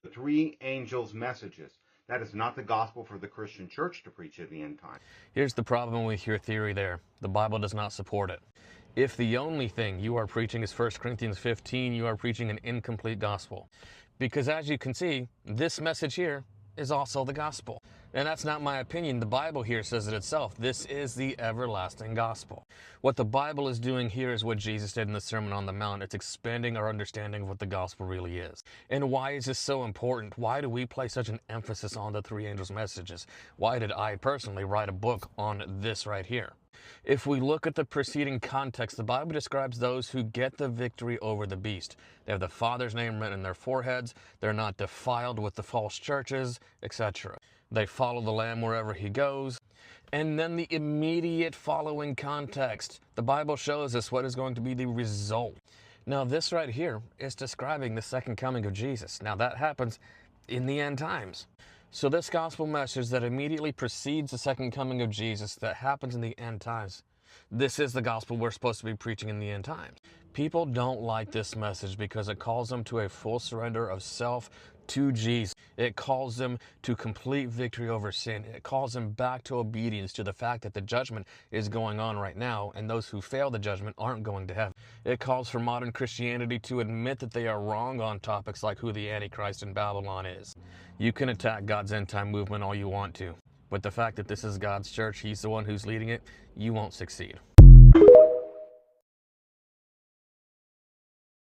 three angels' messages. That is not the gospel for the Christian church to preach at the end time. Here's the problem with your theory there. The Bible does not support it. If the only thing you are preaching is 1 Corinthians 15, you are preaching an incomplete gospel. Because as you can see, this message here is also the gospel. And that's not my opinion. The Bible here says it itself. This is the everlasting gospel. What the Bible is doing here is what Jesus did in the Sermon on the Mount. It's expanding our understanding of what the gospel really is. And why is this so important? Why do we place such an emphasis on the three angels' messages? Why did I personally write a book on this right here? If we look at the preceding context, the Bible describes those who get the victory over the beast. They have the Father's name written in their foreheads. They're not defiled with the false churches, etc. They follow the Lamb wherever he goes. And then the immediate following context. The Bible shows us what is going to be the result. Now this right here is describing the second coming of Jesus. Now that happens in the end times. So this gospel message that immediately precedes the second coming of Jesus that happens in the end times, this is the gospel we're supposed to be preaching in the end times. People don't like this message because it calls them to a full surrender of self to Jesus. It calls them to complete victory over sin. It calls them back to obedience to the fact that the judgment is going on right now, and those who fail the judgment aren't going to heaven. It calls for modern Christianity to admit that they are wrong on topics like who the Antichrist in Babylon is. You can attack God's end time movement all you want to, but the fact that this is God's church, he's the one who's leading it, you won't succeed.